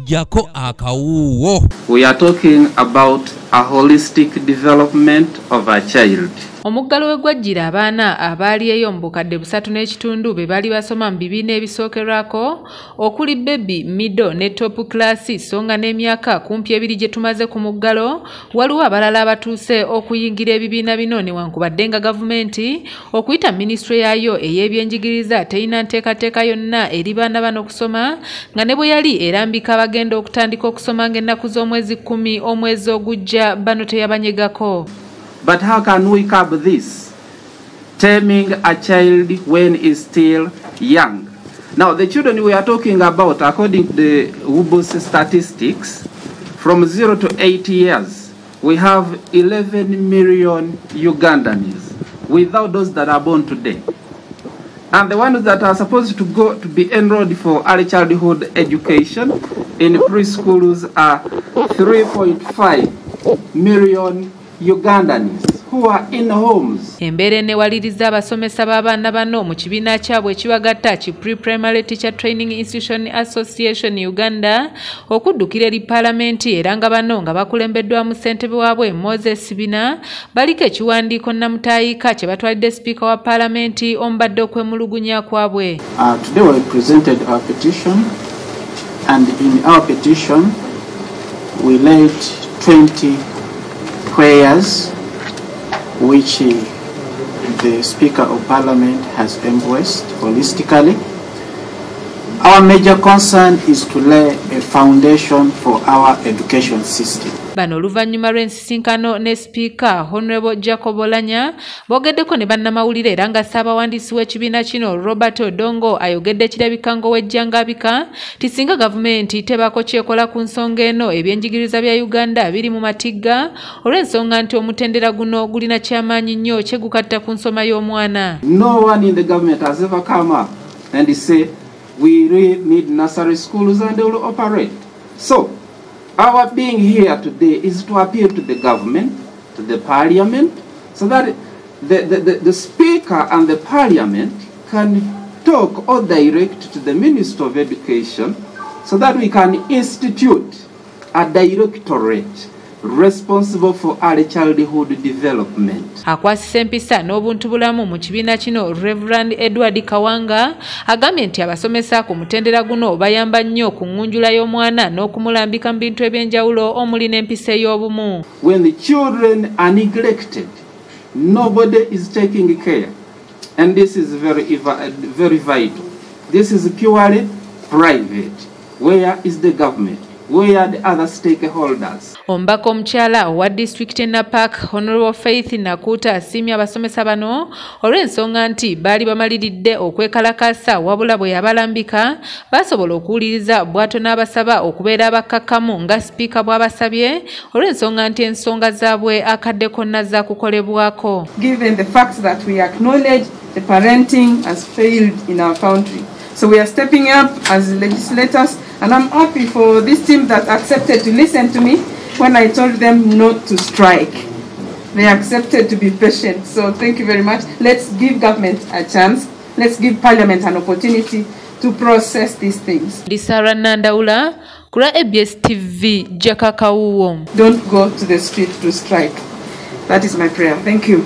jako akawuwo. We are talking about a holistic development of a child. Omuggalo we gwajjira abaana abaali eyo mu bukadde 3.5 be bali basoma mu bibiina ebisookerwako okuli baby, middle ne top class, songa n'emyaka kumpi 2 gye tumaze ku muggalo waliwo abalala abatuuse okuyingira ebibiina bino newankubadde nga gavumenti okuyita ministry yaayo ey'ebyenjigiriza teyina nteekateeka yonna eri baana bano okusoma nga ne bwe yali erambika bagenda okutandika okusoma ng'ennaku z'omwezi 10 omwezi ogujja bano teyabanyegako. But how can we curb this? Taming a child when is still young. Now, the children we are talking about, according to the WUBUS statistics, from 0 to 8 years, we have 11 million Ugandans, without those that are born today. And the ones that are supposed to go to be enrolled for early childhood education in preschools are 3.5 million Ugandans who are in homes. Embere ne waliriza abasomesa b'abaana bano mu kibiina kyabwe ekibagatta ki Pre-Primary Teacher Training Institution Association Uganda okuddukira eri Paalamenti era nga bano nga bakulembeddwamu ssentebe waabwe Moses Bina baliko ekiwandiiko nnamutayiika kye batwalidde Speaker wa Paalamenti omubadde okwemulugunya kwabwe. Today we presented our petition, and in our petition we laid 20 prayers which the Speaker of Parliament has embraced holistically. Our major concern is to lay a foundation for our education system. Bano oluvannyuma lw'ensisinkano ne Speaker Honorable Jacob Olanya bogeddeko ne bannamawulire era nga ssaabawandiisi w'ekibiina kino Robert Odongo ayogedde kirabika ng'owejjangabika ti singa gavumenti tebaako kyekola ku nsonga eno ebyenjigiriza bya Uganda biri mu matigga olw'ensonga nti omutendera guno gulina kyamaanyi nnyo kye gukatta ku nsoma y'omwana. No one in the government has ever come up and say we really need nursery schools and they will operate. So our being here today is to appeal to the government, to the parliament, so that the speaker and the parliament can talk or direct to the Minister of Education so that we can institute a directorate responsible for early childhood development. Akwasisa empisa n'obuntu bulamu mu kibiina kino Reverend Edward Kawanga agambye nti abasomesa ku mutendera guno bayamba nnyo ku ngunjula y'omwana n'okumulambika mu bintu ebyenjawulo omuli n'empisa ey'obumu. When the children are neglected, nobody is taking care, and this is very vital. This is purely private. Where is the government? Where are the other stakeholders? Ombako omukyala owa district Napak Honorable Faith Nakuta asiimye abasomesa bano olw'ensonga nti baali bamaliridde okwekalakasa wabula bwe yabalambika basobola okuwuliriza bw'ato n'abasaba okubeera abakkakkamu nga Speaker bw'abasabye olw'ensonga nti ensonga zaabwe akadde konna za kukolebwako. Given the fact that we acknowledge the parenting has failed in our country, so we are stepping up as legislators, and I'm happy for this team that accepted to listen to me when I told them not to strike. They accepted to be patient. So thank you very much. Let's give government a chance. Let's give Parliament an opportunity to process these things. Lisara Nandaula, Kura ABS TV, Jaka Kawuwo. Don't go to the street to strike. That is my prayer. Thank you.